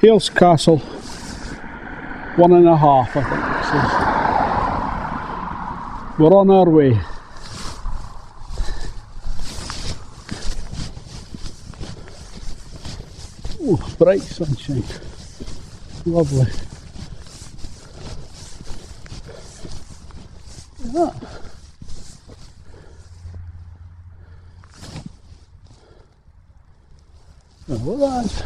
Hales Castle 1.5, I think it says. We're on our way. Oh, bright sunshine. Lovely. Look at that. Now what that is,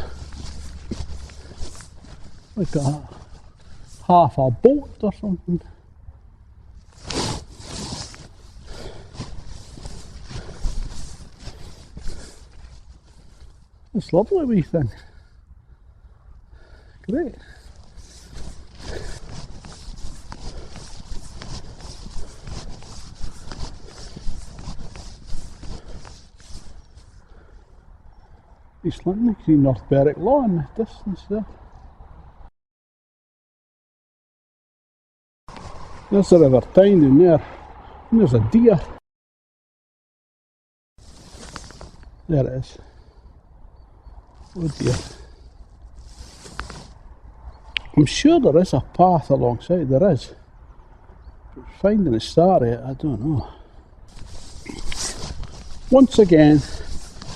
like a half a boat or something. It's lovely wee thing. Great. East Linton, you can see North Berwick Law in the distance there. There's the River Tyne down there, and there's a deer. There it is. Oh dear. I'm sure there is a path alongside, there is. But finding the start of it, I don't know. Once again,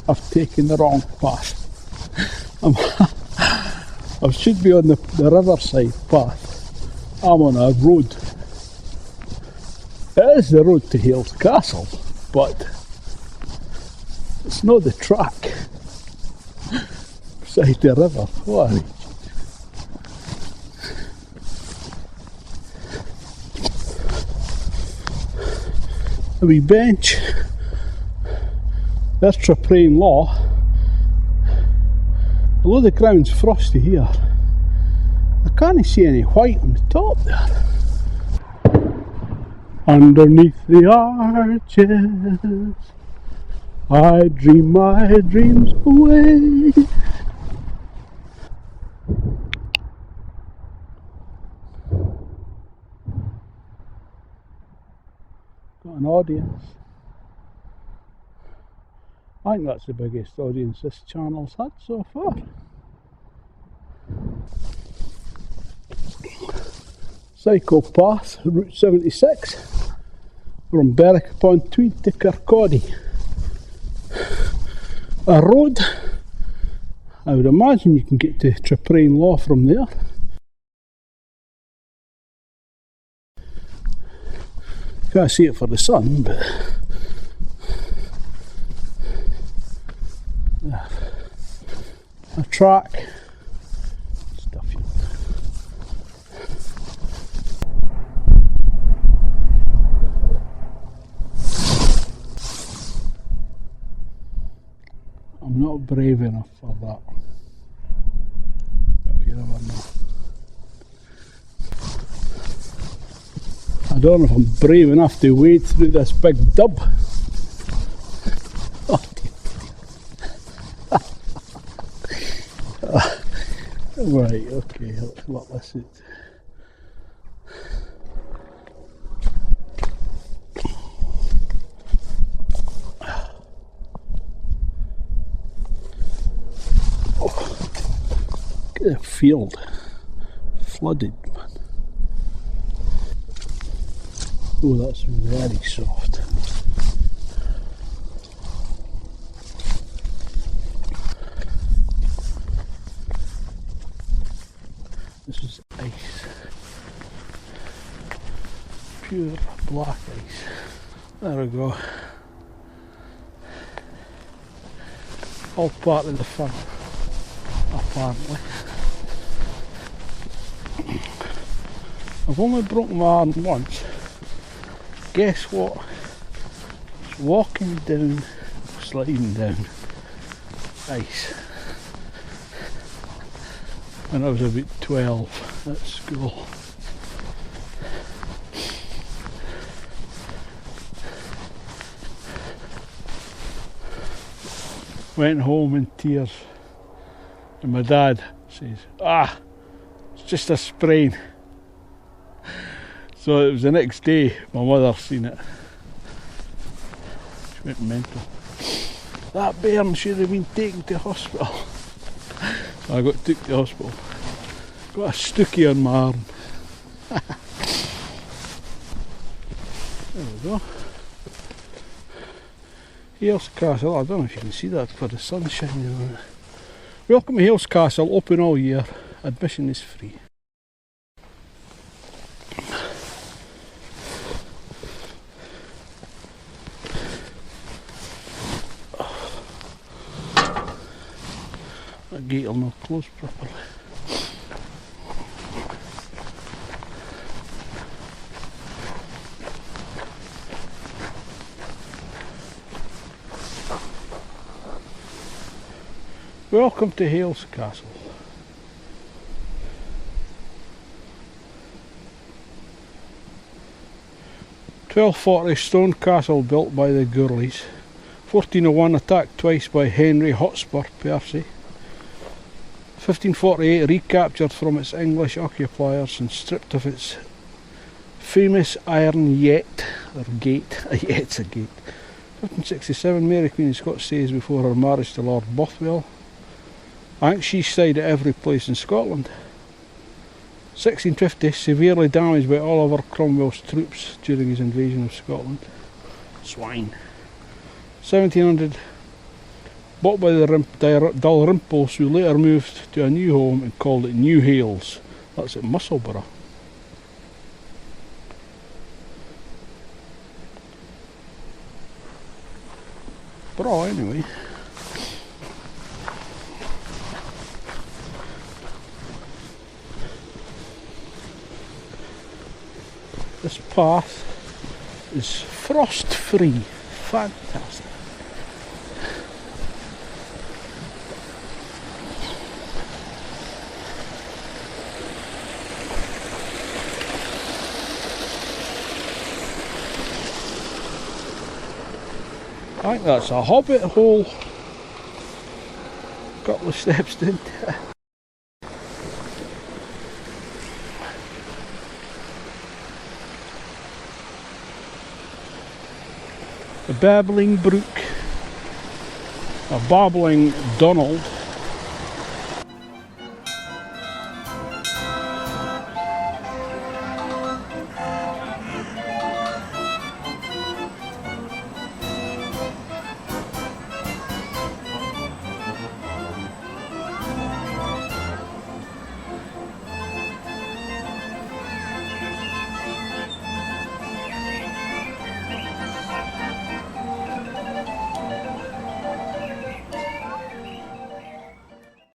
I've taken the wrong path. I should be on the riverside path. I'm on a road. It is the road to Hales Castle, but it's not the track beside the river. What a wee bench. There's Traprain Law. Although the ground's frosty here, I can't see any white on the top there. Underneath the arches, I dream my dreams away. Got an audience. I think that's the biggest audience this channel's had so far. Cyclepath, Route 76, from Berwick upon Tweed to Kirkcaldy. A road, I would imagine you can get to Traprain Law from there. Can't see it for the sun, but a track, stuff. I'm not brave enough for that. Well, you never know. I don't know if I'm brave enough to wade through this big dub. Right, okay, let's let this out. Oh, look at the field, flooded, man. Oh, that's very soft. This is ice, pure black ice. There we go. All part of the fun, apparently. I've only broken my arm once. Guess what? It's walking down, sliding down ice. When I was about 12 at school. Went home in tears and my dad says, it's just a sprain. So it was the next day my mother seen it. She went mental. That bairn should have been taken to hospital. So I got took to hospital. Got a stookie on my arm. There we go. Hales Castle, I don't know if you can see that for the sun shining on it. Welcome to Hales Castle, open all year. Admission is free. That gate will not close properly. Welcome to Hales Castle. (1240) stone castle built by the Gourleys. 1401 attacked twice by Henry Hotspur Percy. 1548 recaptured from its English occupiers and stripped of its famous iron yett, or gate. A yett's a gate. 1567 Mary Queen of Scots says before her marriage to Lord Bothwell. I think she stayed at every place in Scotland. 1650, severely damaged by Oliver Cromwell's troops during his invasion of Scotland. Swine. 1700, bought by the Dalrymples, who later moved to a new home and called it New Hales. That's at Musselburgh. Bra, anyway. This path is frost free. Fantastic. I think that's a hobbit hole. Couple of steps down there. The babbling brook, a babbling Donald.